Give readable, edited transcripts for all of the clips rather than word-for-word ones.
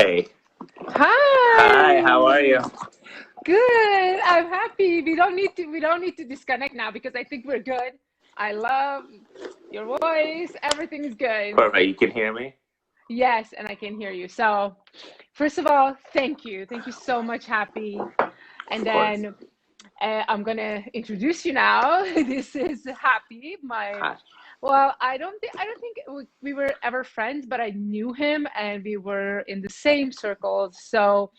Hey. Hi, how are Hi. you? Good. I'm happy. We don't need to disconnect now because I think we're good. I love your voice. Everything is good. Perfect. You can hear me? Yes, and I can hear you. So, first of all, thank you. Thank you so much, Happy. And Of course. then I'm gonna introduce you now. This is Happy. Hi. Well, I don't think we were ever friends, but I knew him and we were in the same circles. So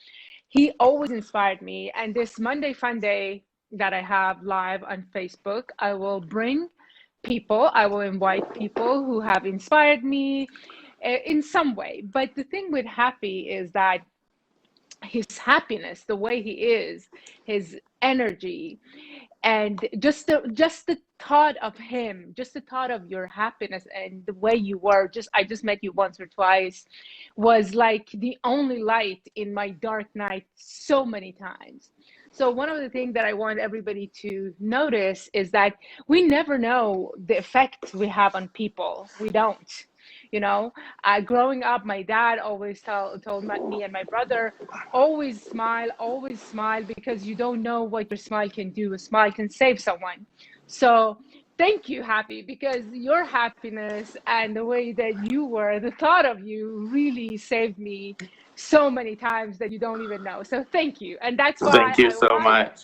he always inspired me. And this Monday Fun Day that I have live on Facebook, I will bring people, I will invite people who have inspired me in some way. But the thing with Happy is that his happiness, the way he is, his energy, and just the thought of him, just the thought of your happiness and the way you were, just I just met you once or twice, was like the only light in my dark night so many times. So one of the things that I want everybody to notice is that we never know the effect we have on people. We don't. You know, growing up, my dad always told me and my brother, always smile because you don't know what your smile can do. A smile can save someone. So thank you, Happy, because your happiness and the way that you were, the thought of you really saved me so many times that you don't even know. So thank you. And that's why Thank you I so want much.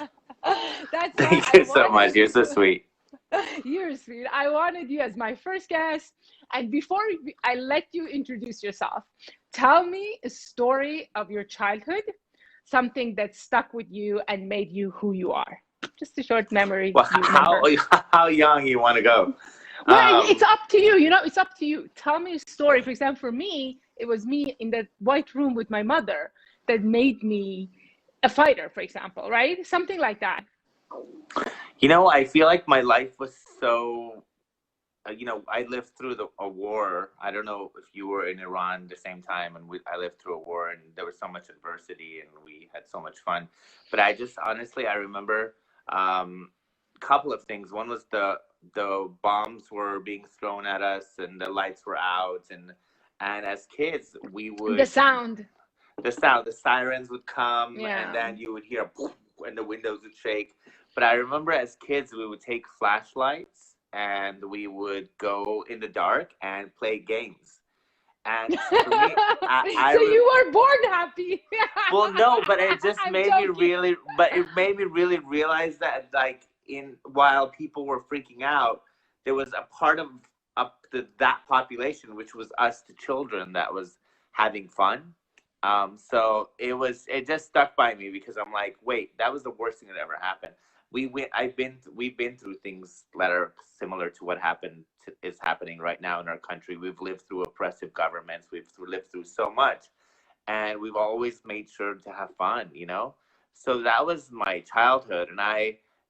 that's why Thank I you so much. wanted You're so you. sweet. You're sweet. I wanted you as my first guest. And before I let you introduce yourself, tell me a story of your childhood, something that stuck with you and made you who you are. Just a short memory Well, you how remember. how young you want to go? Well, it's Um, up to you. You know, it's up to you. Tell me a story. For example, for me, it was me in that white room with my mother that made me a fighter, for example, right? Something like that. I feel like my life was so. I lived through a war. I don't know if you were in Iran at the same time, and I lived through a war, and there was so much adversity, and we had so much fun. But I just honestly, I remember a couple of things. One was the bombs were being thrown at us, and the lights were out, and as kids, we The would sound. the sirens would come, and Yeah. then you would hear poof, and the windows would shake. But I remember as kids, we would take flashlights and we would go in the dark and play games. And for me, So you were born happy. well, no, but it just I'm made me joking. really, but it made me really realize that, like, in while people were freaking out, there was a part of that population, which was us, the children, that was having fun. So it just stuck by me because I'm like, wait, that was the worst thing that ever happened. We've been through things that are similar to what is happening right now in our country. We've lived through oppressive governments. Lived through so much, and we've always made sure to have fun. So that was my childhood, and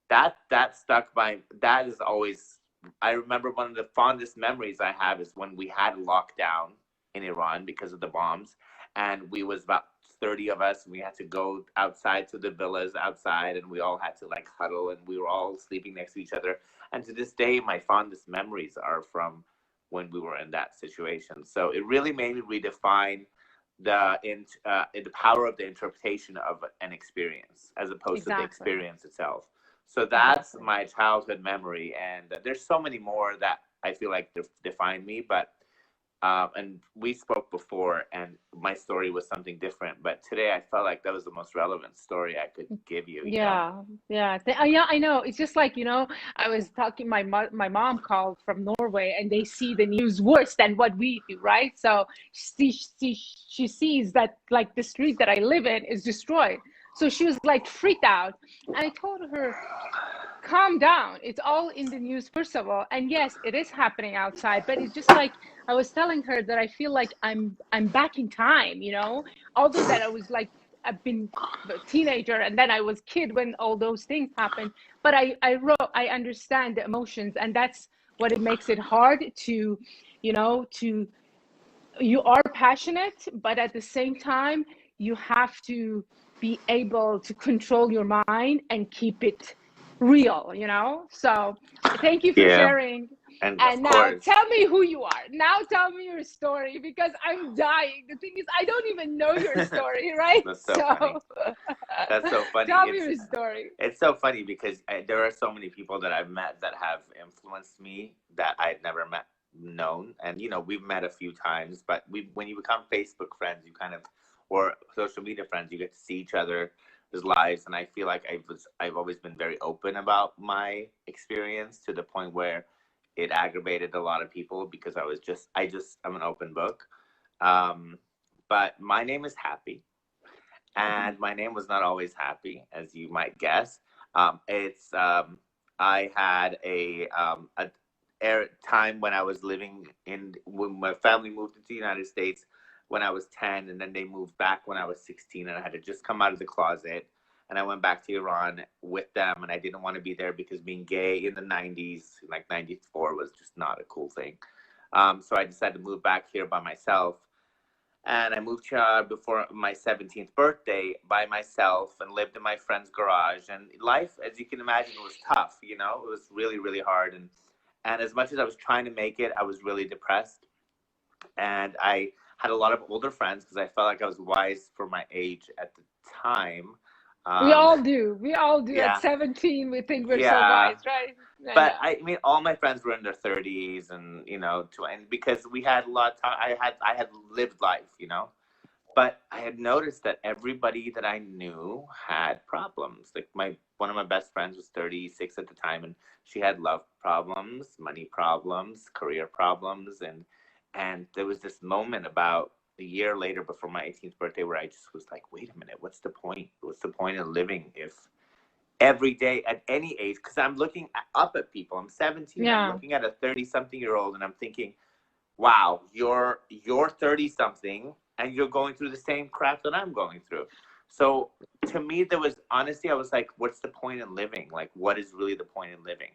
that stuck by. That is always. I remember one of the fondest memories I have is when we had lockdown in Iran because of the bombs, and we was about 30 of us, and we had to go outside to the villas outside, and we all had to like huddle, and we were all sleeping next to each other. And to this day, my fondest memories are from when we were in that situation. So it really made me redefine the power of the interpretation of an experience as opposed to the Exactly. experience itself. So that's Exactly. my childhood memory, and there's so many more that I feel like define me. But and we spoke before, and my story was something different. But today, I felt like that was the most relevant story I could give you. Yeah, yeah, yeah. I know. It's just like, I was talking. My mom called from Norway, and they see the news worse than what we do, right? So she sees that like the street that I live in is destroyed. So she was like freaked out, and I told her, calm down. It's all in the news, first of all. And yes, it is happening outside, but it's just like I was telling her that I feel like I'm back in time, Although that I was like I've been a teenager and then I was kid when all those things happened. But I understand the emotions, and that's what it makes it hard to, to you are passionate, but at the same time, you have to be able to control your mind and keep it real. So thank you for Yeah. sharing. And of And now course, tell me who you are. Now tell me your story because I'm dying. The thing is, I don't even know your story, right? that's so funny. That's so funny. Tell me your story. It's so funny because there are so many people that I've met that have influenced me that I'd never known. And, you know, we've met a few times, but when you become Facebook friends, you kind of, or social media friends, you get to see each other's lives. And I feel like I've always been very open about my experience to the point where it aggravated a lot of people because I'm an open book. Um, but my name is Happy. And my name was not always Happy, as you might guess. I had a time when I was when my family moved into the United States when I was 10, and then they moved back when I was 16, and I had to just come out of the closet. And I went back to Iran with them, and I didn't want to be there because being gay in the 90s, like 94, was just not a cool thing. So I decided to move back here by myself. And I moved here before my 17th birthday by myself and lived in my friend's garage. And life, as you can imagine, was tough. You know, it was really, really hard. And as much as I was trying to make it, I was really depressed. And I had a lot of older friends because I felt like I was wise for my age at the time. We Um, all do. We all do. At yeah, 17, we think we're so yeah. wise, right? I But know. I mean, all my friends were in their 30s, and and because we had a lot of time, I had lived life, But I had noticed that everybody that I knew had problems. Like one of my best friends was 36 at the time, and she had love problems, money problems, career problems, and there was this moment about a year later before my 18th birthday where I just was like, wait a minute, what's the point? What's the point of living if every day at any age? Because I'm looking up at people. I'm 17. I'm Yeah. looking at a 30-something-year-old, and I'm thinking, wow, you're 30 something and you're going through the same crap that I'm going through. So to me, there was honestly, I was like, what's the point in living? Like, what is really the point in living?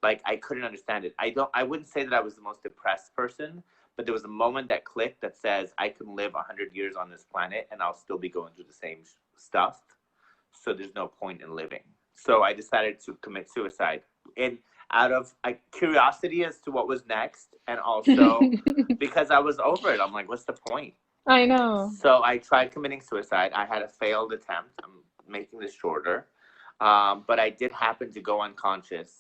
Like, I couldn't understand it. I wouldn't say that I was the most depressed person, but there was a moment that clicked that says I can live 100 years on this planet and I'll still be going through the same stuff. So there's no point in living. So I decided to commit suicide. And out of curiosity as to what was next, and also because I was over it. I'm like, what's the point? I know. So I tried committing suicide. I had a failed attempt. I'm making this shorter. But I did happen to go unconscious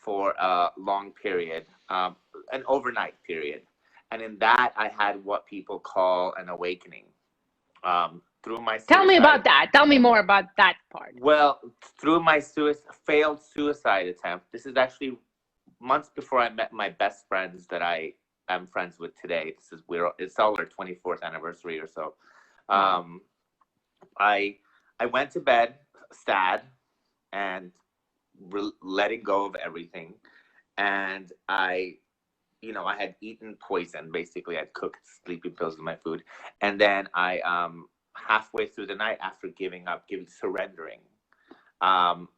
for a long period, an overnight period. And in that, I had what people call an awakening. Through my Tell me suicide. about that. Tell me more about that part. Well, through my failed suicide attempt, this is actually months before I met my best friends that I am friends with today. It's all our 24th anniversary or so. Wow. Um, I went to bed sad and letting go of everything, and I had eaten poison. Basically, I'd cooked sleeping pills in my food, and then I halfway through the night after surrendering. Um,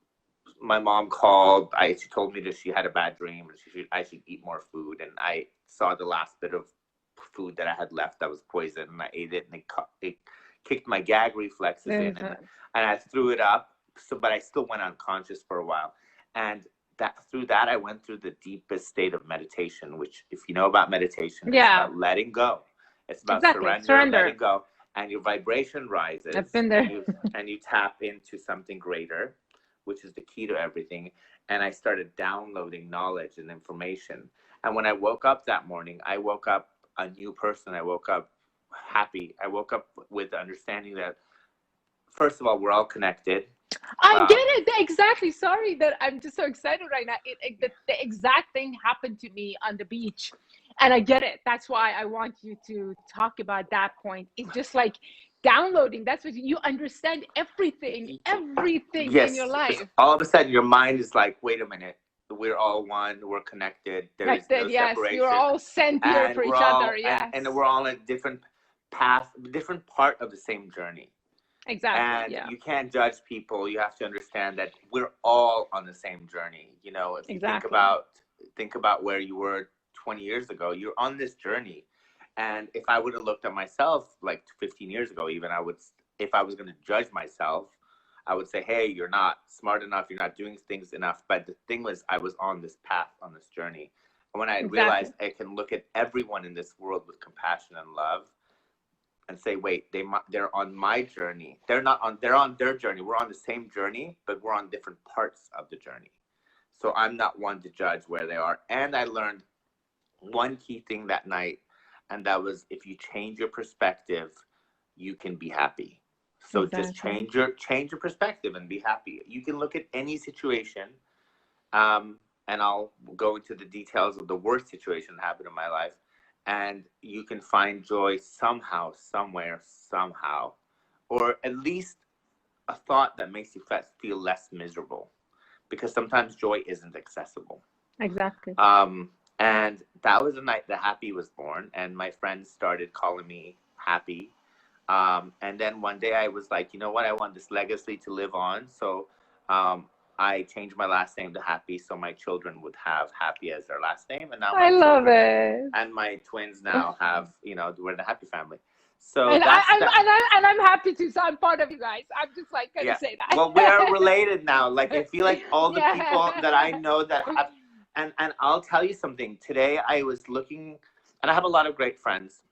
my mom called. She told me that she had a bad dream and I should eat more food. And I saw the last bit of food that I had left that was poison, and I ate it, and it kicked my gag reflexes in, and I threw it up. But I still went unconscious for a while, and through that I went through the deepest state of meditation. Which, if you know about meditation, it's about letting go. It's about surrender, letting go, and your vibration rises. I've been there. and you tap into something greater, which is the key to everything. And I started downloading knowledge and information. And when I woke up that morning, I woke up a new person. I woke up happy. I woke up with the understanding that, first of all, we're all connected. I get it. Exactly. Sorry that I'm just so excited right now. The exact thing happened to me on the beach. And I get it. That's why I want you to talk about that point. It's just like downloading. That's what you understand everything in your life. All of a sudden, your mind is like, wait a minute. We're all one. We're connected. There is no separation. You're all sent here for each other. Yes. And we're all in a different path, different part of the same journey. Exactly. And you can't judge people. You have to understand that we're all on the same journey. If you think about where you were 20 years ago, you're on this journey. And if I would have looked at myself like 15 years ago, even if I was going to judge myself, I would say, hey, you're not smart enough. You're not doing things enough. But the thing was, I was on this path, on this journey. When I Exactly. realized I can look at everyone in this world with compassion and love and say, wait, they're on my journey. They're on their journey. We're on the same journey, but we're on different parts of the journey. So I'm not one to judge where they are. And I learned one key thing that night, and that was, if you change your perspective, you can be happy. So just Exactly. change your perspective and be happy. You can look at any situation, and I'll go into the details of the worst situation that happened in my life, and you can find joy somehow, somewhere, somehow, or at least a thought that makes you feel less miserable, because sometimes joy isn't accessible. Exactly. Um, and that was the night that Happy was born, and my friends started calling me Happy. And then one day I was like, you know what? I want this legacy to live on. So um, I changed my last name to Happy, so my children would have Happy as their last name. And now I my love children it. and my twins now have, we're the Happy family. So And that's that. I'm happy too. So I'm part of you guys. I'm just like gonna Yeah. say Well, we are that. related now. Like, I feel like all the people that I Yeah. know that have, and I'll tell you something. Today I was looking, and I have a lot of great friends,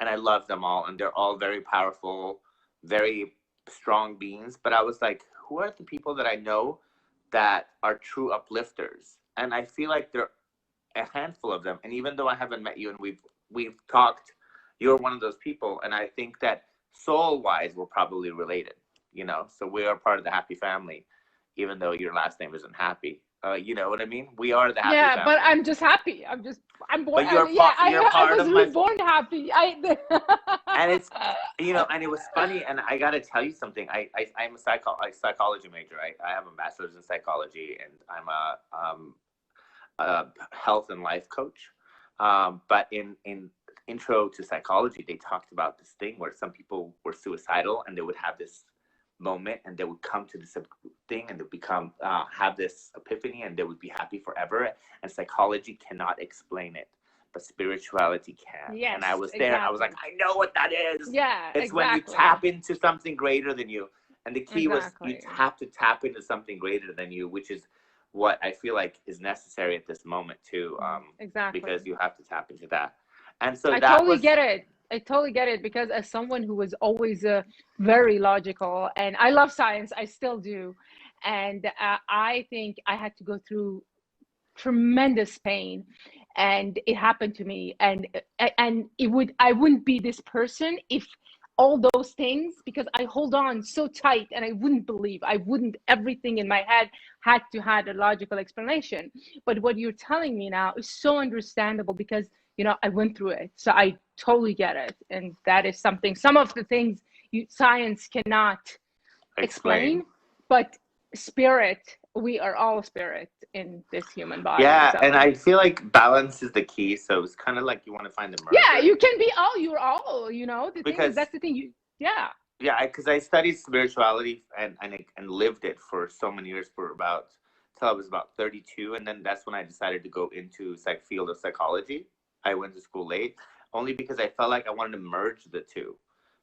and I love them all, and they're all very powerful, very strong beings. But I was like, who are the people that I know that are true uplifters? And I feel like there are a handful of them. And even though I haven't met you and we've talked, you're one of those people. And I think that soul wise, we're probably related. So we are part of the Happy family, even though your last name isn't Happy. You know what I mean? We are the Happy Yeah, but family. I'm just happy. I'm born. But you're Yeah, you're I part was of my. reborn happy. And it's and it was funny. And I got to tell you something. I'm a psychology major. I have a master's in psychology, and I'm a health and life coach. But in intro to psychology, they talked about this thing where some people were suicidal, and they would have this moment, and they would come to this thing, and they become have this epiphany, and they would be happy forever. And psychology cannot explain it, but spirituality can. And I Yes, was there, and I was like, exactly. I know what that is. Yeah, It's when you exactly. tap into something greater than you. And the key was, you Exactly. have to tap into something greater than you, which is what I feel like is necessary at this moment too, Exactly. because you have to tap into that. And so I that totally was get it. I totally get it because as someone who was always very logical, and I love science, I still do, and I think I had to go through tremendous pain, and it happened to me, and I wouldn't be this person if all those things, because I hold on so tight, and I wouldn't believe, I wouldn't, everything in my head had to had a logical explanation. But what you're telling me now is so understandable because I went through it, so I totally get it. And that is something, some of the things science cannot explain. explain, but spirit, we are all spirit in this human body. Yeah, and So I feel like balance is the key. So it's kind of like you want to find the yeah, merger, you can be all, you're all, the thing is, because that's the thing, yeah. yeah, because I studied spirituality, and lived it for so many years, for about till I was about 32, and then that's when I decided to go into field of psychology. I went to school late, only because I felt like I wanted to merge the two,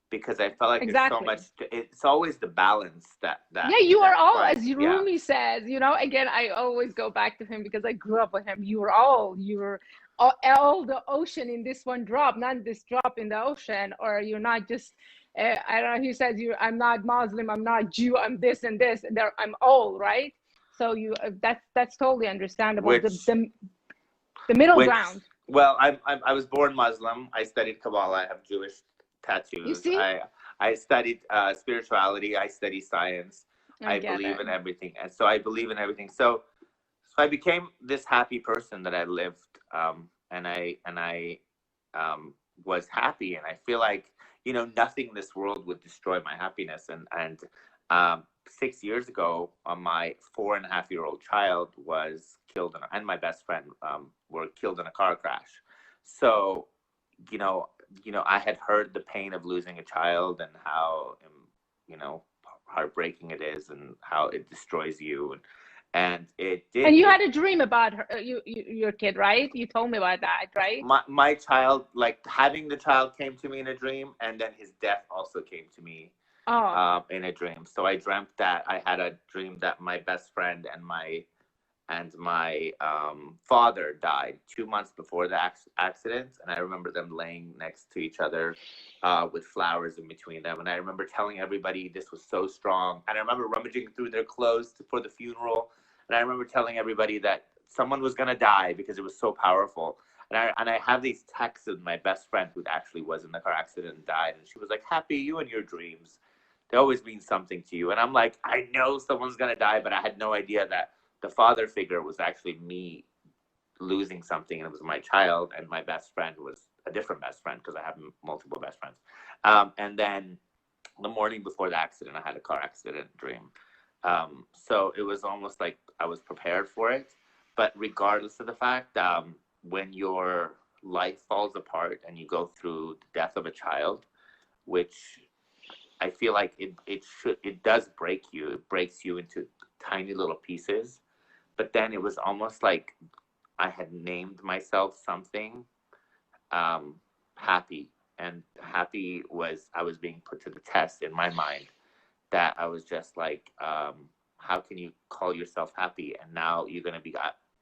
because I felt like there's so much. Exactly. It's always the balance that Yeah, you are all, find. as Yeah, Rumi says, again, I always go back to him because I grew up with him. You're all the ocean in this one drop, not this drop in the ocean. Or you're not just, I don't know, he says, I'm not Muslim, I'm not Jew, I'm this and this, and there, I'm all, right? So that's totally understandable. which The middle which ground. well, I was born Muslim. I studied Kabbalah. I have Jewish You tattoos. see? I studied spirituality. I study science. I I get believe it. in everything, and so I believe in everything. So I became this happy person that I lived, and I was happy, and I feel like nothing in this world would destroy my happiness. And 6 years ago, my 4.5-year-old child was killed, and my best friend were killed in a car crash. So you know, I had heard the pain of losing a child, and how you know heartbreaking it is, and how it destroys you, and it And did. you had a dream about her, your kid, right? You told me about that, right? My child, like, having the child came to me in a dream, and then his death also came to me Oh, in a dream. So I dreamt that I had a dream that my best friend and and my father died 2 months before the accident. And I remember them laying next to each other with flowers in between them. And I remember telling everybody this was so strong. And I remember rummaging through their clothes for the funeral. And I remember telling everybody that someone was going to die because it was so powerful. And I have these texts with my best friend who actually was in the car accident and died. And she was like, Happy, you and your dreams, they always mean something to you. And I'm like, I know someone's going to die, but I had no idea that the father figure was actually me losing something. And it was my child, and my best friend was a different best friend because I have multiple best friends. And then the morning before the accident, I had a car accident dream. So it was almost like I was prepared for it. But regardless of the fact, when your life falls apart and you go through the death of a child, which I feel like it does break you. It breaks you into tiny little pieces. But then it was almost like I had named myself something, happy. And happy was, I was being put to the test in my mind, that I was just like, how can you call yourself happy? And now you're going to be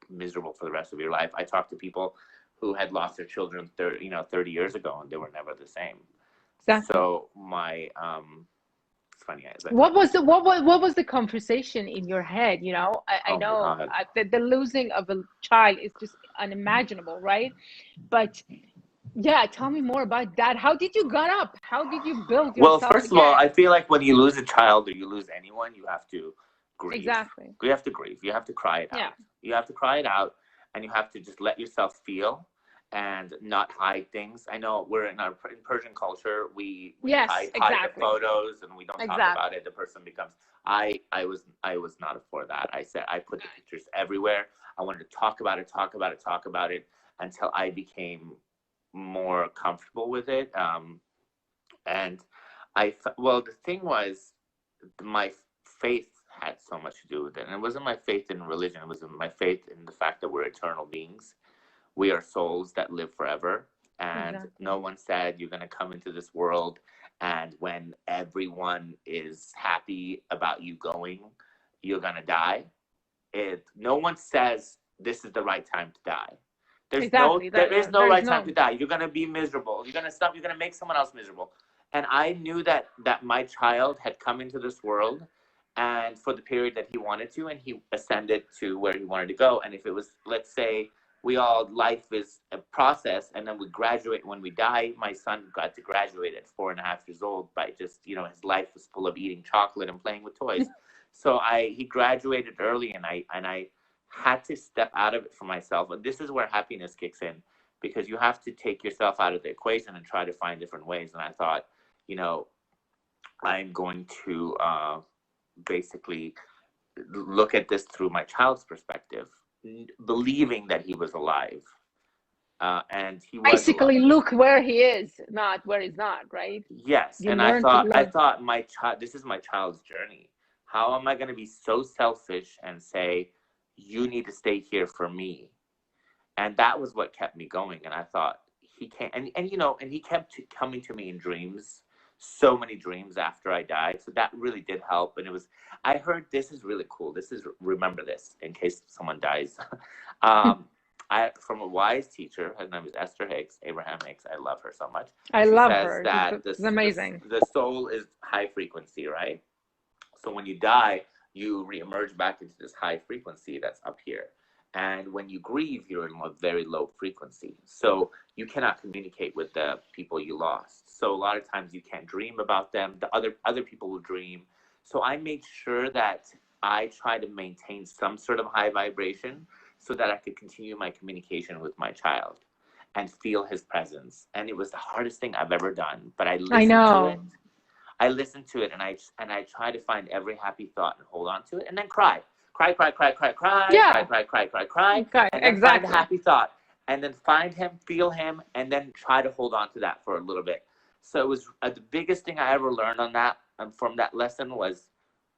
miserable for the rest of your life. I talked to people who had lost their children 30 years ago, and they were never the same. Exactly. So my it's funny. What was the conversation in your head? You know, I know the losing of a child is just unimaginable, right? But yeah, tell me more about that. How did you get up? How did you build yourself? Well, first of all, I feel like when you lose a child or you lose anyone, you have to grieve. Exactly. You have to grieve. You have to cry it out. Yeah. You have to cry it out, and you have to just let yourself feel and not hide things. I know we're in Persian culture, we hide the photos, and we don't talk about it. The person becomes. I was not for that. I said I put the pictures everywhere. I wanted to talk about it until I became more comfortable with it. And the thing was, my faith had so much to do with it. And it wasn't my faith in religion. It was my faith in the fact that we're eternal beings. We are souls that live forever. And no one said you're going to come into this world, and when everyone is happy about you going, you're going to die. No one says this is the right time to die. There is no right time to die. You're going to be miserable. You're going to make someone else miserable. And I knew that my child had come into this world, and for the period that he wanted to, and he ascended to where he wanted to go. And if it was, let's say, life is a process, and then we graduate when we die. My son got to graduate at 4.5 years old by just, his life was full of eating chocolate and playing with toys. So he graduated early, and I had to step out of it for myself. And this is where happiness kicks in, because you have to take yourself out of the equation and try to find different ways. And I thought, I'm going to basically look at this through my child's perspective, believing that he was alive. And he was basically alive. Look where he is, not where he's not, right? Yes. And I thought my child, this is my child's journey. How am I going to be so selfish and say, you need to stay here for me? And that was what kept me going. And I thought, he can't, and he kept coming to me in dreams, so many dreams after I died. So that really did help. And I heard, this is really cool. Remember this in case someone dies. From a wise teacher, her name is Esther Hicks, Abraham Hicks. I love her so much. I love her. It's amazing. The soul is high frequency, right? So when you die, you reemerge back into this high frequency that's up here. And when you grieve, you're in a very low frequency. So you cannot communicate with the people you lost. So a lot of times you can't dream about them. The other people will dream. So I made sure that I try to maintain some sort of high vibration so that I could continue my communication with my child and feel his presence. And it was the hardest thing I've ever done. But I listened to it. I listened to it, and I try to find every happy thought and hold on to it, and then cry. Cry, yeah. Okay, and then find a happy thought, and then find him, feel him, and then try to hold on to that for a little bit. So it was the biggest thing I ever learned on that, from that lesson, was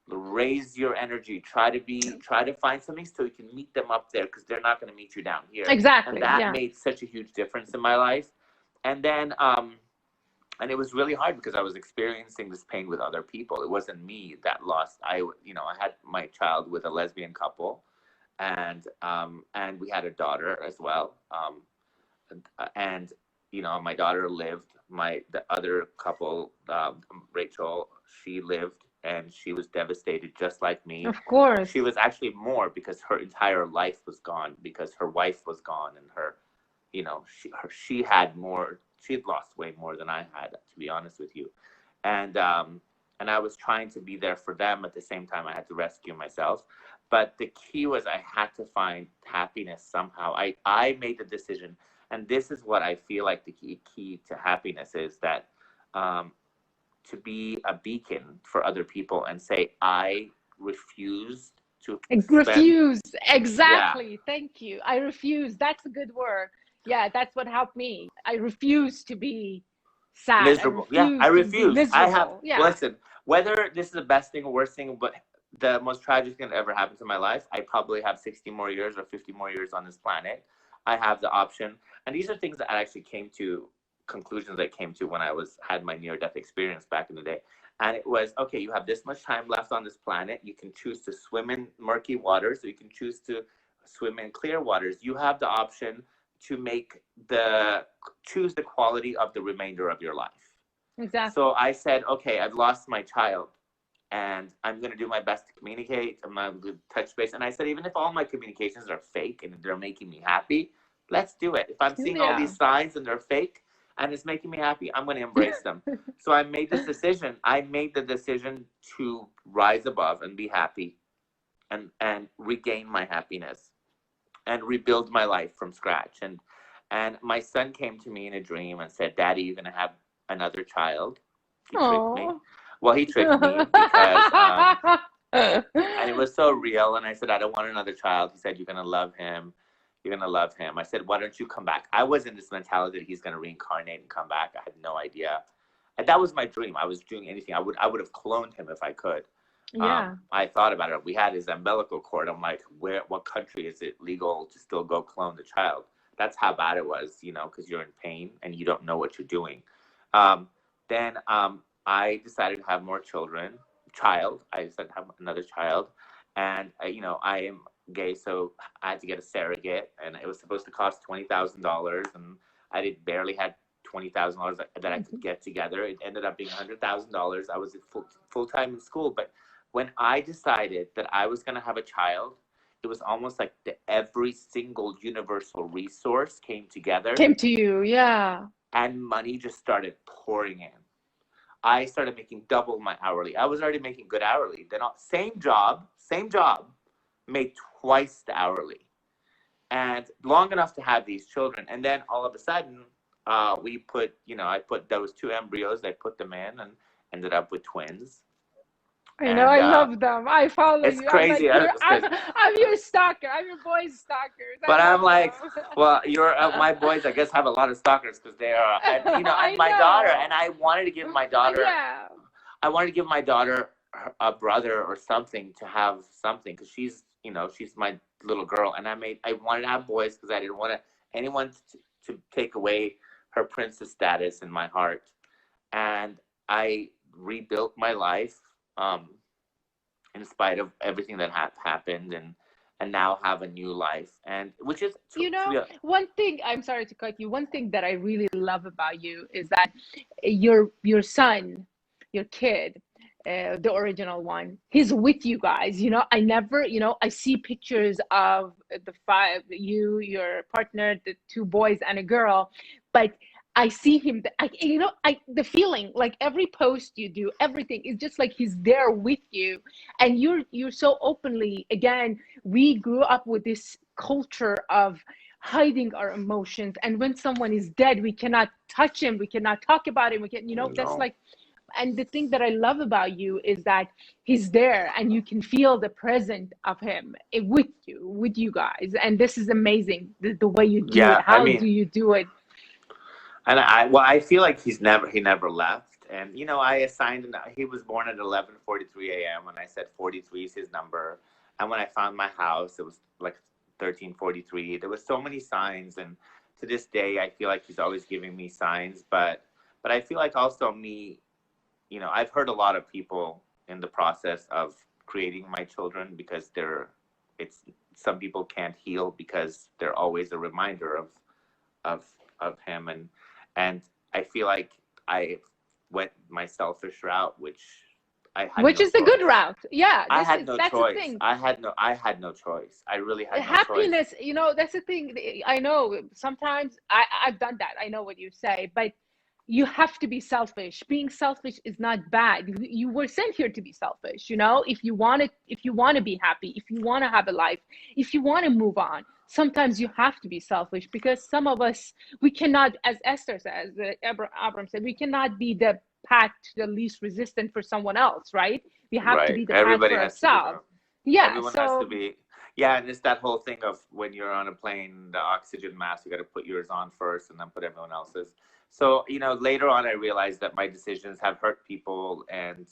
raise your energy. Try to find something so you can meet them up there, because they're not going to meet you down here. Exactly. And that made such a huge difference in my life. And then and it was really hard because I was experiencing this pain with other people. It wasn't me that lost. I had my child with a lesbian couple, and we had a daughter as well. And my daughter lived. The other couple, Rachel, she lived, and she was devastated just like me. Of course. She was actually more, because her entire life was gone, because her wife was gone, and she had more. She had lost way more than I had, to be honest with you. And I was trying to be there for them. At the same time, I had to rescue myself. But the key was I had to find happiness somehow. I made the decision, and this is what I feel like the key to happiness is, that to be a beacon for other people and say, I refuse to refuse. Exactly. Yeah. Thank you. I refuse. That's a good word. Yeah, that's what helped me. I refuse to be sad. Miserable. I refuse. I have, Yeah. listen, whether this is the best thing or worst thing, but the most tragic thing that ever happened to my life, I probably have 60 more years or 50 more years on this planet. I have the option. And these are things that I actually came to, conclusions I came to when I had my near-death experience back in the day. And it was, okay, you have this much time left on this planet. You can choose to swim in murky waters, or you can choose to swim in clear waters. You have the option to choose the quality of the remainder of your life. Exactly. So I said, okay, I've lost my child, and I'm going to do my best to communicate. I'm going to touch base. And I said, even if all my communications are fake and they're making me happy, let's do it. If I'm seeing all these signs and they're fake and it's making me happy, I'm going to embrace them. So I made this decision. I made the decision to rise above and be happy, and regain my happiness and rebuild my life from scratch. And my son came to me in a dream and said, Daddy, you're going to have another child. He tricked me. Well, he tricked me because, and it was so real. And I said, I don't want another child. He said, you're going to love him. You're going to love him. I said, why don't you come back? I was in this mentality that he's going to reincarnate and come back. I had no idea. And that was my dream. I was doing anything. I would have cloned him if I could. Yeah. I thought about it. We had his umbilical cord. I'm like, what country is it legal to still go clone the child? That's how bad it was, because you're in pain and you don't know what you're doing. Then I decided to have more children. I decided to have another child. And, I am gay, so I had to get a surrogate. And it was supposed to cost $20,000. And I barely had $20,000 that I could get together. It ended up being $100,000. I was full-time in school. But when I decided that I was going to have a child, it was almost like every single universal resource came together. Came to you, yeah. And money just started pouring in. I started making double my hourly. I was already making good hourly. Then same job, made twice the hourly. And long enough to have these children. And then all of a sudden, I put those two embryos, I put them in and ended up with twins. I know, I love them. I follow it's you. Crazy. I'm your stalker. I'm your boys' stalkers. But I'm like, well, my boys, I guess, have a lot of stalkers because they are, and my daughter, and I wanted to give my daughter, I wanted to give my daughter a brother or something, to have something, because she's my little girl, and I wanted to have boys because I didn't want anyone to take away her princess status in my heart. And I rebuilt my life, in spite of everything that happened, and now have a new life. And which is, one thing, I'm sorry to cut you, one thing that I really love about you is that your son, your kid, the original one, he's with you guys. I never, I see pictures of the five, your partner, the two boys and a girl, but I see him, the feeling, like every post you do, everything is just like he's there with you. And you're so openly, again, we grew up with this culture of hiding our emotions. And when someone is dead, we cannot touch him. We cannot talk about him. That's like, and the thing that I love about you is that he's there and you can feel the presence of him with you guys. And this is amazing, the way you do it. How do you do it? And I feel like he never left. And, I assigned him, he was born at 11:43 a.m. and I said 43 is his number. And when I found my house, it was like 13:43. There were so many signs. And to this day, I feel like he's always giving me signs. But I feel like also me, I've heard a lot of people in the process of creating my children, because they're it's some people can't heal because they're always a reminder of him, and I feel like I went my selfish route, which I had Which no is the good choice. route. Yeah, I had no that's the choice. thing. I had no choice. I really had no choice. Happiness, that's the thing. I know sometimes I've done that. I know what you say, but you have to be selfish. Being selfish is not bad. You were sent here to be selfish. If you want to be happy, if you want to have a life, if you want to move on, sometimes you have to be selfish, because some of us, we cannot, as Esther says, Abram said, we cannot be the path to the least resistant for someone else, right? We have to Right. be the path Everybody for has to be ourselves. the Yeah. everyone has to So be, yeah, and it's that whole thing of when you're on a plane, the oxygen mask, you got to put yours on first and then put everyone else's. So, later on I realized that my decisions have hurt people, and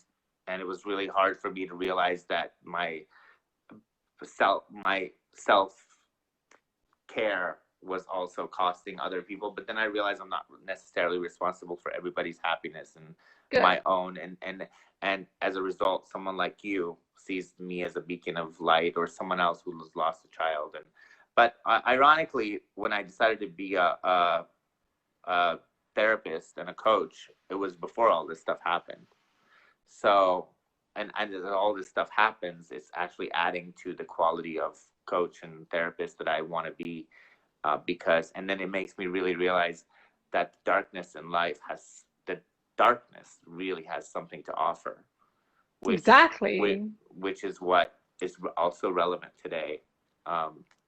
it was really hard for me to realize that my self care was also costing other people. But then I realized I'm not necessarily responsible for everybody's happiness and good. my own, and as a result, someone like you sees me as a beacon of light, or someone else who has lost a child. And but ironically, when I decided to be a therapist and a coach, it was before all this stuff happened. So, and as all this stuff happens, it's actually adding to the quality of coach and therapist that I want to be, because, and then it makes me really realize that the darkness really has something to offer, which, which, Exactly. which is what is also relevant today.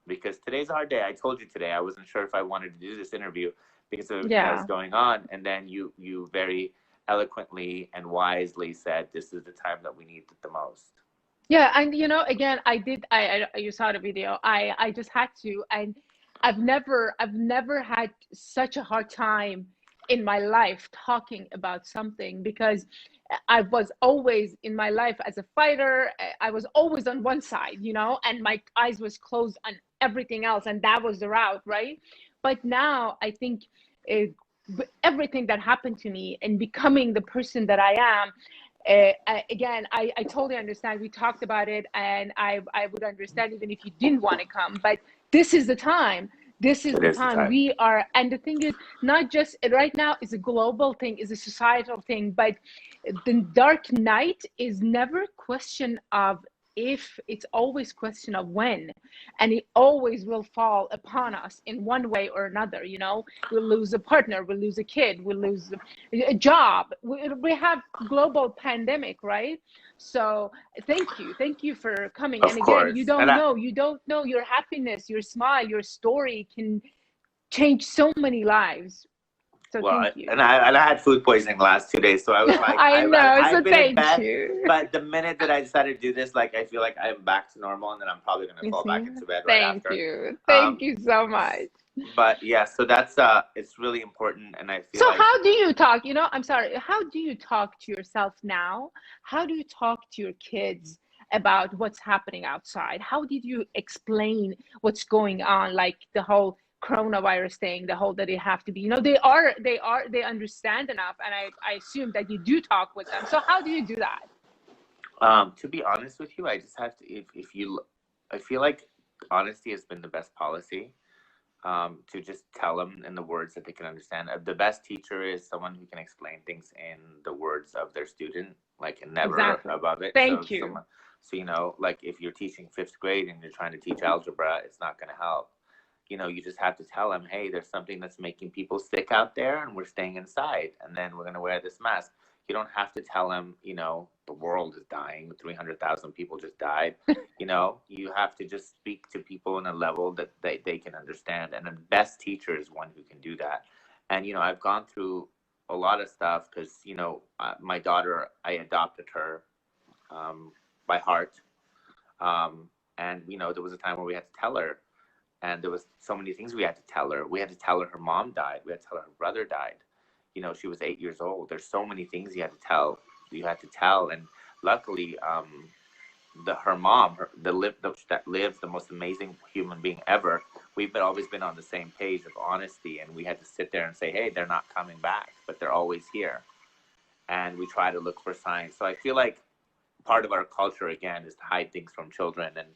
Because today's our day. I told you today, I wasn't sure if I wanted to do this interview because of everything that was Yeah. going on. And then you very eloquently and wisely said, this is the time that we need it the most. Yeah, and again, you saw the video. I just had to, and I've never had such a hard time in my life talking about something, because I was always in my life as a fighter. I was always on one side, and my eyes was closed on everything else, and that was the route, right? But now I think, uh, everything that happened to me and becoming the person that I am, again, I totally understand. We talked about it, and I would understand even if you didn't want to come. But this is the time. This is It the is the time time. we are. And the thing is, not just right now, is a global thing, is a societal thing. But the dark night is never a question of if, it's always question of when, and it always will fall upon us in one way or another. We'll lose a partner, we'll lose a kid, we'll lose a job. We have global pandemic, right? So thank you for coming. Of And again, course. And you don't know your happiness, your smile, your story can change so many lives. So well, thank you. and I had food poisoning the last 2 days, so I was like, I know, so I've been in thank bed, you. but the minute that I decided to do this, like, I feel like I'm back to normal, and then I'm probably gonna You fall see, back into bed right thank after. you, thank Um, you so much. but yeah, so that's it's really important, and I feel So like, how do you talk? I'm sorry. How do you talk to yourself now? How do you talk to your kids about what's happening outside? How did you explain what's going on, like the whole coronavirus thing, the whole that they have to be, they understand enough, and I assume that you do talk with them. So how do you do that? to be honest with you, I just have to, if you, I feel like honesty has been the best policy. To just tell them in the words that they can understand. The best teacher is someone who can explain things in the words of their student, like, and never Exactly. above it. So Thank you. someone, so like if you're teaching fifth grade and you're trying to teach algebra, it's not going to help. You just have to tell them, hey, there's something that's making people sick out there, and we're staying inside, and then we're going to wear this mask. You don't have to tell them, the world is dying, 300,000 people just died. You have to just speak to people on a level that they can understand, and the best teacher is one who can do that. And I've gone through a lot of stuff because my daughter, I adopted her, by heart. And there was a time where we had to tell her, and there was so many things we had to tell her. We had to tell her her mom died. We had to tell her her brother died. She was 8 years old. There's so many things you had to tell. And luckily, her mom, that lives, the most amazing human being ever. We've always been on the same page of honesty, and we had to sit there and say, hey, they're not coming back, but they're always here. And we try to look for signs. So I feel like part of our culture, again, is to hide things from children. And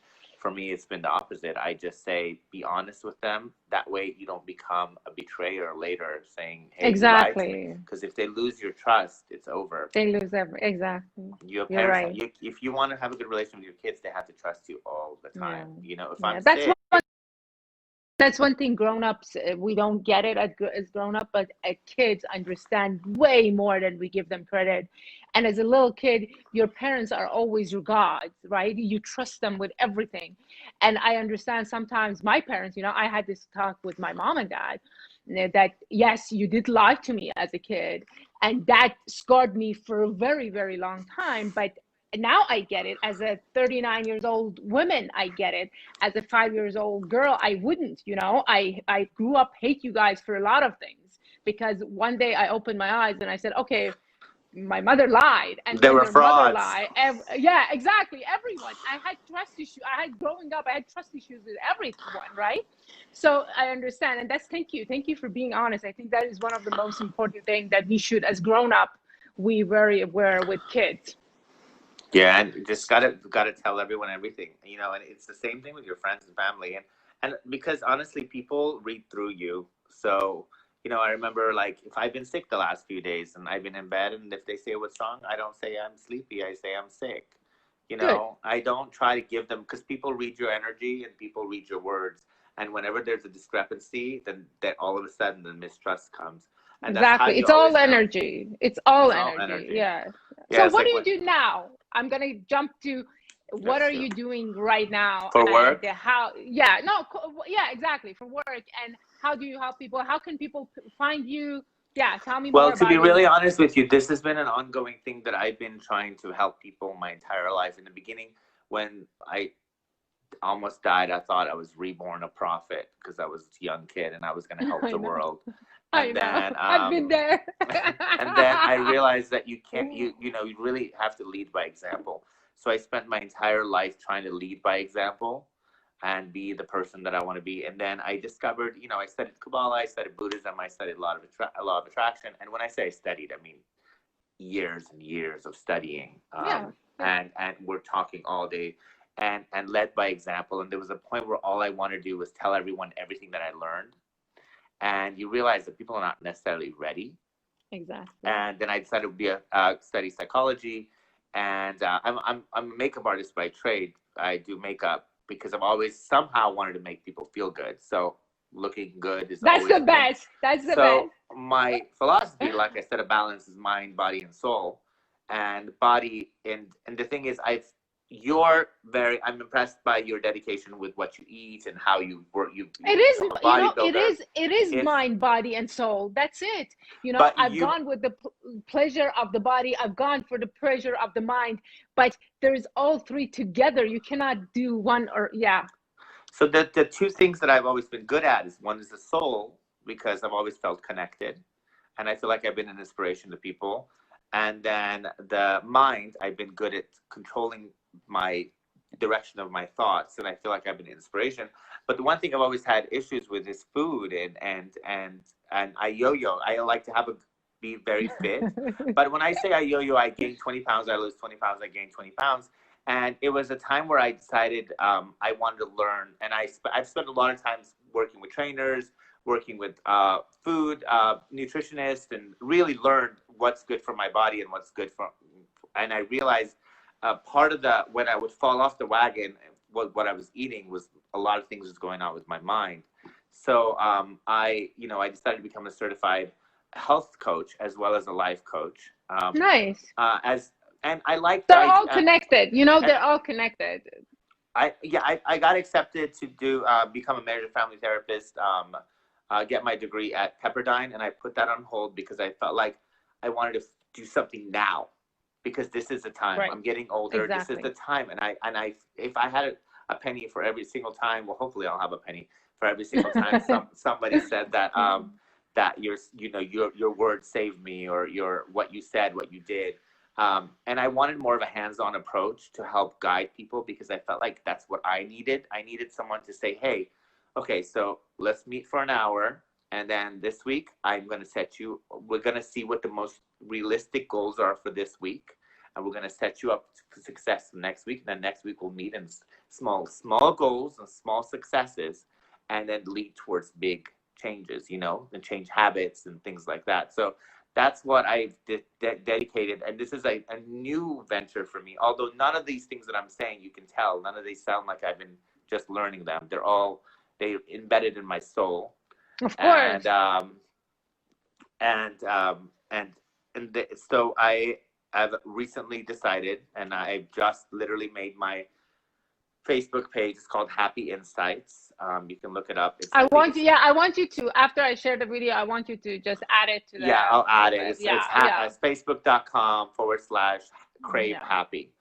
for me, it's been the opposite. I just say, be honest with them. That way you don't become a betrayer later saying, hey, you lied to me. Exactly. Because if they lose your trust, it's over. They lose exactly. Your You're parents, right. if you want to have a good relationship with your kids, they have to trust you all the Yeah. time. You know, if Yeah. I'm sick, That's one thing grown-ups, we don't get it as grown-up, but kids understand way more than we give them credit. And as a little kid, your parents are always your gods, right? You trust them with everything. And I understand sometimes my parents, I had this talk with my mom and dad, that yes, you did lie to me as a kid, and that scarred me for a very, very long time. But now I get it. As a 39 years old woman, I get it. As a 5 years old girl, I wouldn't. I grew up hate you guys for a lot of things, because one day I opened my eyes and I said, okay, my mother lied, and they then were their mother frauds. lied. Yeah, exactly. Everyone. I had trust issues. Growing up, I had trust issues with everyone, right? So I understand, and thank you for being honest. I think that is one of the most important things that we should, as grown up, we very aware with kids. Yeah, and you just gotta tell everyone everything, and it's the same thing with your friends and family, and because honestly, people read through you. So, I remember, like, if I've been sick the last few days and I've been in bed, and if they say what's wrong, I don't say I'm sleepy. I say I'm sick. Good. I don't try to give them, because people read your energy and people read your words, and whenever there's a discrepancy, then all of a sudden the mistrust comes, and that's how Exactly. you It's all always know. energy. It's all It's all energy. energy. Yeah. Yeah, So it's what like do you what. do now? I'm gonna jump to what Let's are do you doing right now, for and work. how, yeah, no, yeah, exactly, for work, and how do you help people? How can people find you? Yeah, tell me Well, more to be about your really work. honest with you, this has been an ongoing thing that I've been trying to help people my entire life. In the beginning, when I almost died, I thought I was reborn a prophet because I was a young kid and I was going to help I the know. world. I And know. then, I've been there. and then I realized that you can't, you really have to lead by example. So I spent my entire life trying to lead by example and be the person that I want to be. And then I discovered, I studied Kabbalah, I studied Buddhism, I studied a lot of attraction. And when I say I studied, I mean years and years of studying. Yeah. And we're talking all day, and led by example. And there was a point where all I wanted to do was tell everyone everything that I learned. And you realize that people are not necessarily ready. Exactly. And then I decided to study psychology, and I'm a makeup artist by trade. I do makeup because I've always somehow wanted to make people feel good. So looking good is That's always the been. best. That's the So best. my philosophy, like I said, a balance is mind, body, and soul. And body, and the thing is, I'm impressed by your dedication with what you eat and how you work. It You is, become a bodybuilder. it is It's mind, body, and soul. That's it. but I've you gone with the pleasure of the body. I've gone for the pleasure of the mind. But there's all three together. You cannot do one or, yeah. So the two things that I've always been good at is, one is the soul, because I've always felt connected, and I feel like I've been an inspiration to people. And then the mind, I've been good at controlling my direction of my thoughts, and I feel like I've been an inspiration. But the one thing I've always had issues with is food, and I yo-yo. I like to be very fit, but when I say I yo-yo, I gain 20 pounds, I lose 20 pounds, I gain 20 pounds. And it was a time where I decided I wanted to learn, and I've spent a lot of times working with trainers, working with food nutritionists, and really learned what's good for my body and what's good for. And I realized part of the when I would fall off the wagon, what I was eating was a lot of things was going on with my mind. So I decided to become a certified health coach as well as a life coach. Nice. As and I like the They're all idea. connected. And They're all connected. I got accepted to do become a marriage and family therapist, get my degree at Pepperdine, and I put that on hold because I felt like I wanted to do something now, because this is the time. Right. I'm getting older. Exactly. This is the time, and I if I had a penny for every single time, well, hopefully I'll have a penny for every single time somebody said that that your word saved me, or your what you said, what you did. And I wanted more of a hands-on approach to help guide people, because I felt like that's what I needed. I needed someone to say, hey, okay, so let's meet for an hour. And then this week, we're going to see what the most realistic goals are for this week. and we're going to set you up for success next week. And then next week we'll meet in small goals and small successes, and then lead towards big changes, and change habits and things like that. So that's what I've dedicated. And this is a new venture for me. Although none of these things that I'm saying, you can tell, none of these sound like I've been just learning them. They embedded in my soul. Of course. So I've recently decided, and I've just literally made my Facebook page. It's called Happy Insights. You can look it up. I want you to, after I share the video, I want you to just add it to the. Yeah, I'll add it. It's facebook.com/crave happy.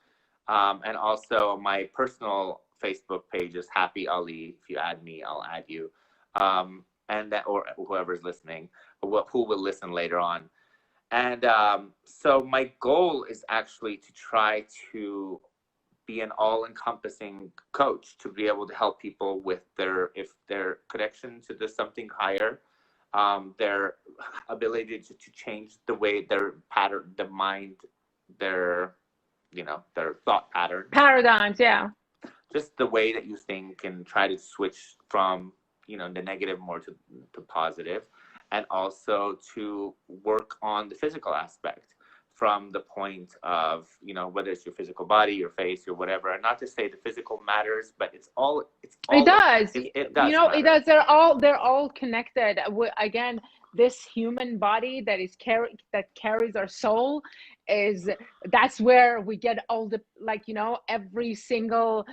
And also my personal Facebook page is Happy Ali. If you add me, I'll add you. And that, or whoever's listening, who will listen later on. And so my goal is actually to try to be an all-encompassing coach, to be able to help people with their connection to something higher, their ability to change the way their pattern, the mind, their thought paradigms, just the way that you think, and try to switch from the negative more to positive, and also to work on the physical aspect from the point of whether it's your physical body, your face, or whatever. And not to say the physical matters, but it does. It does. It does. They're all connected. Again, this human body that carries our soul, that's where we get all the, every single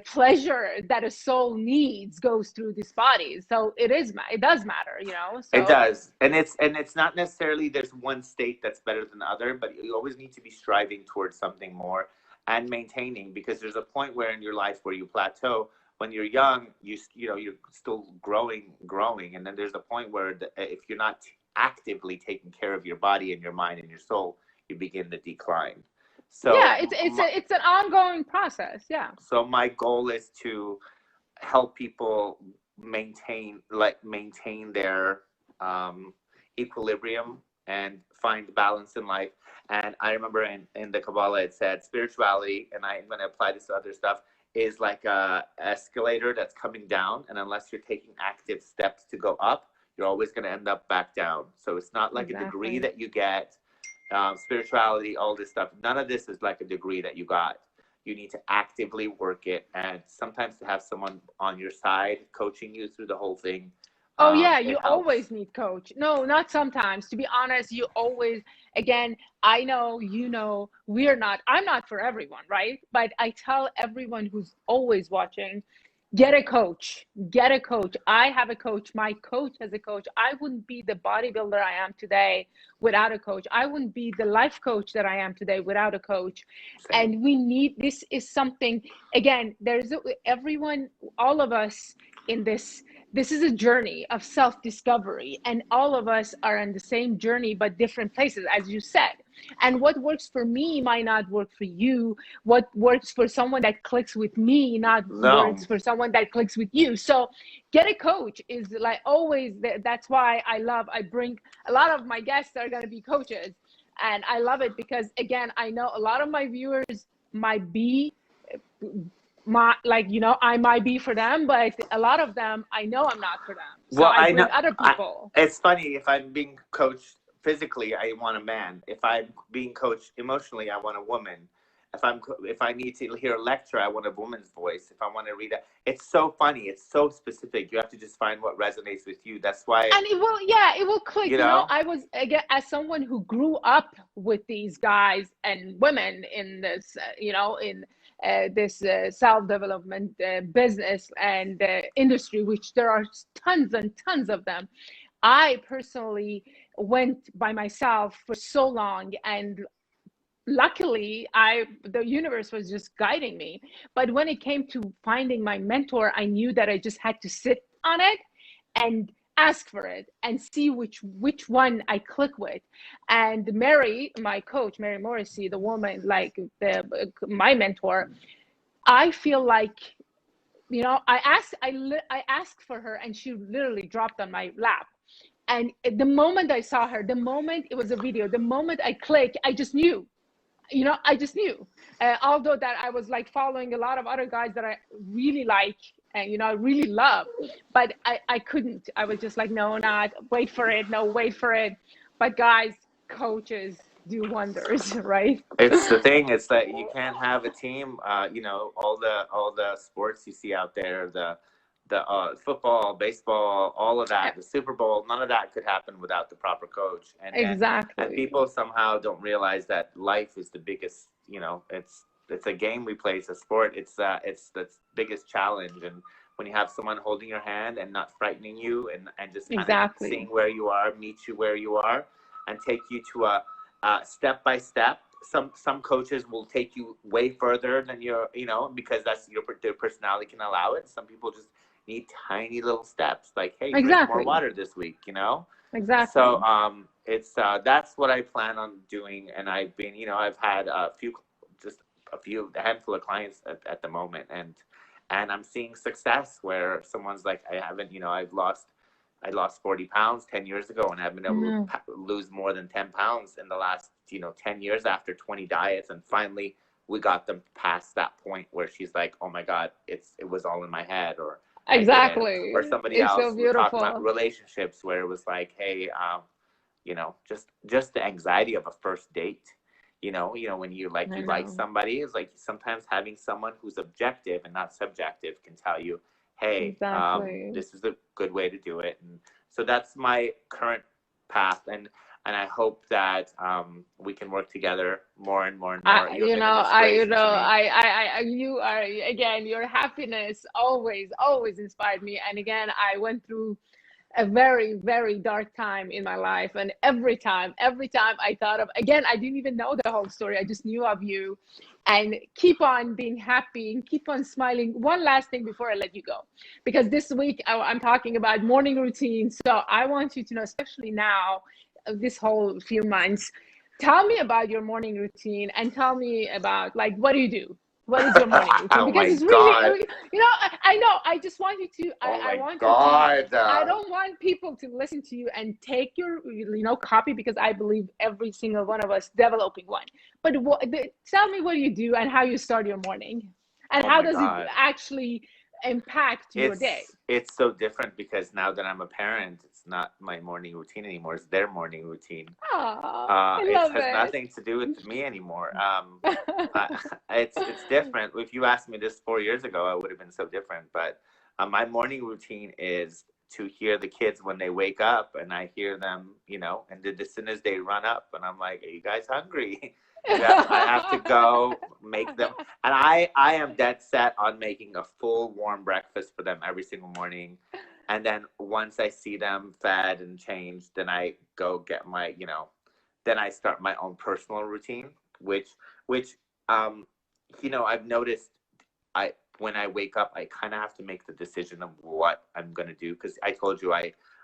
pleasure that a soul needs goes through this body. So it does matter, so. It does. And it's not necessarily there's one state that's better than the other, but you always need to be striving towards something more and maintaining, because there's a point where in your life where you plateau. When you're young, you're still growing, and then there's a point where if you're not actively taking care of your body and your mind and your soul, you begin to decline. So it's an ongoing process. Yeah. So my goal is to help people maintain their equilibrium and find balance in life. And I remember in the Kabbalah it said spirituality, and I'm going to apply this to other stuff, is like a escalator that's coming down, and unless you're taking active steps to go up, you're always going to end up back down. So it's not like a degree that you get. Spirituality, all this stuff, none of this is like a degree that you got. You need to actively work it, and sometimes to have someone on your side coaching you through the whole thing. You always need coach. No, not sometimes. To be honest, you always, again, I know, I'm not for everyone, right? But I tell everyone who's always watching, get a coach. I have a coach. My coach has a coach. I wouldn't be the bodybuilder I am today without a coach. I wouldn't be the life coach that I am today without a coach. Same. And this is something, again, all of us in this is a journey of self-discovery, and all of us are on the same journey, but different places, as you said. And what works for me might not work for you. What works for someone that clicks with me works for someone that clicks with you. So get a coach is like always. That's why I bring a lot of my guests are going to be coaches. And I love it because, again, I know a lot of my viewers might be I might be for them, but a lot of them, I know I'm not for them. So I bring other people. It's funny, if I'm being coached physically, I want a man. If I'm being coached emotionally, I want a woman. If I need to hear a lecture, I want a woman's voice. If I want to read it, it's so funny. It's so specific. You have to just find what resonates with you. That's why. And it will click. I was, again, as someone who grew up with these guys and women in this, this self-development business and industry, which there are tons and tons of them. I personally went by myself for so long, and luckily the universe was just guiding me. But when it came to finding my mentor, I knew that I just had to sit on it and ask for it and see which one I click with. And Mary, my coach, Mary Morrissey, the woman, my mentor, I feel like, I asked for her, and she literally dropped on my lap. And the moment I saw her, the moment it was a video, the moment I clicked, I just knew. I just knew. Although that I was like following a lot of other guys that I really like and I really love, but I couldn't. I was just like, no, not wait for it, no, wait for it. But guys, coaches do wonders, right? It's the thing. It's that you can't have a team. All the sports you see out there, the football, baseball, all of that, the Super Bowl, none of that could happen without the proper coach. And Exactly. people somehow don't realize that life is the biggest. It's a game we play. It's a sport. It's the biggest challenge. And when you have someone holding your hand and not frightening you, and just kind of seeing Exactly. where you are, meet you where you are, and take you to a step by step. Some coaches will take you way further than because that's their personality can allow it. Some people just need tiny little steps, like, hey, drink more Exactly. water this week. So Exactly. it's that's what I plan on doing, and I've had a handful of clients at the moment, and I'm seeing success where someone's like, I lost 40 pounds 10 years ago, and I've been able to No. lose more than 10 pounds in the last 10 years after 20 diets. And finally we got them past that point where she's like, oh my God, it was all in my head, or I didn't. Or Exactly. somebody It's else so was talking about beautiful. relationships where it was like, hey, just the anxiety of a first date. When I you like know. somebody, is like sometimes having someone who's objective and not subjective can tell you, hey, Exactly. this is a good way to do it. And so that's my current path, and I hope that we can work together more and more and more. I, You're you know, an I, you inspiration know, to me. you are, again, your happiness always, always inspired me. And again, I went through a very, very dark time in my life. And every time I thought of, again, I didn't even know the whole story. I just knew of you, and keep on being happy and keep on smiling. One last thing before I let you go, because this week I'm talking about morning routine. So I want you to know, especially now, this whole few months, tell me about your morning routine and tell me about, like, what do you do? What is your morning routine? Oh Because my it's really, God. I know. I just want you to. Oh I my want you to. God. I don't want people to listen to you and take your, copy, because I believe every single one of us developing one. But tell me what you do and how you start your morning, and Oh how my does it God. actually impact your day? It's so different because now that I'm a parent, it's not my morning routine anymore. It's their morning routine. Oh, I It love has it. nothing to do with me anymore. I, it's different. If you asked me this 4 years ago, I would have been so different. But my morning routine is to hear the kids when they wake up, and I hear them, and as soon as they run up, and I'm like, "Are you guys hungry?" I have to go make them, and I am dead set on making a full warm breakfast for them every single morning. And then once I see them fed and changed, then I go get then I start my own personal routine, which um, I've noticed I when I wake up, I kind of have to make the decision of what I'm gonna do, because I told you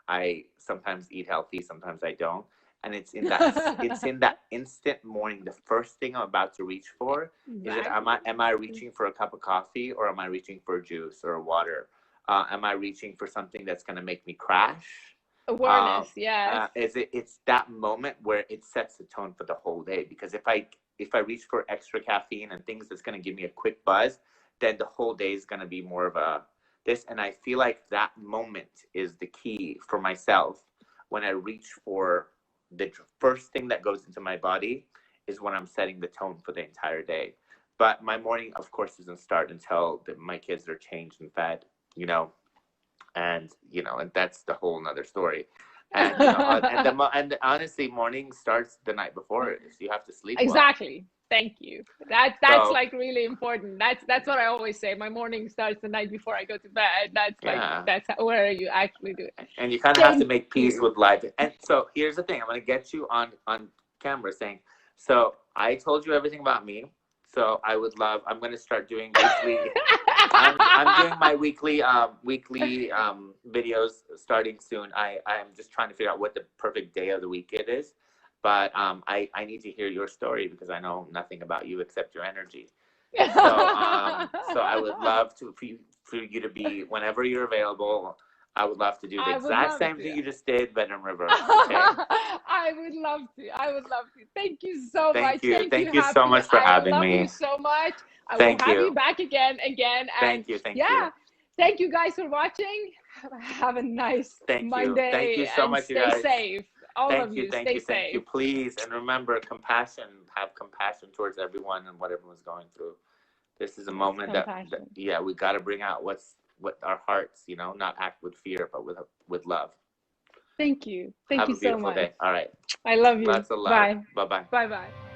I sometimes eat healthy, sometimes I don't, and it's in that instant morning. The first thing I'm about to reach for is that Exactly. am I reaching for a cup of coffee, or am I reaching for a juice or a water? Am I reaching for something that's gonna make me crash? Awareness, yes. It's that moment where it sets the tone for the whole day, because if I reach for extra caffeine and things that's going to give me a quick buzz, then the whole day is going to be more of a this. And I feel like that moment is the key for myself. When I reach for the first thing that goes into my body is when I'm setting the tone for the entire day. But my morning, of course, doesn't start until my kids are changed and fed, you know and that's the whole nother story. And and honestly, morning starts the night before, so you have to sleep well. Exactly. Thank you. That's So like really important. That's what I always say. My morning starts the night before I go to bed. yeah, That's where you actually do it. and you kind of have to Thank make peace you. with life. And so here's the thing: I'm going to get you on camera saying, so I told you everything about me. So I'm going to start doing weekly. I'm doing my weekly videos starting soon. I'm just trying to figure out what the perfect day of the week it is, but I need to hear your story, because I know nothing about you except your energy. So I would love for you to be, whenever you're available. I would love to do the I would exact love same to. thing you just did, but in reverse. Okay. I would love to. I would love to. Thank you so much. Thank you, Thank you so Happy. much for I having love you me. so much. I will Thank have you you. back again. And Thank you. yeah, thank you guys for watching. Have a nice Thank you. Thank you Monday so and much, you stay guys. safe. All of you, Thank stay you, thank you. safe. Please, and remember, compassion. Have compassion towards everyone and what everyone's going through. This is a moment that yeah, we got to bring out what our hearts, you know, not act with fear, but with love. Thank you. Thank you so much. Have a beautiful day. All right. I love you. Lots of love. Bye. Bye-bye. Bye-bye.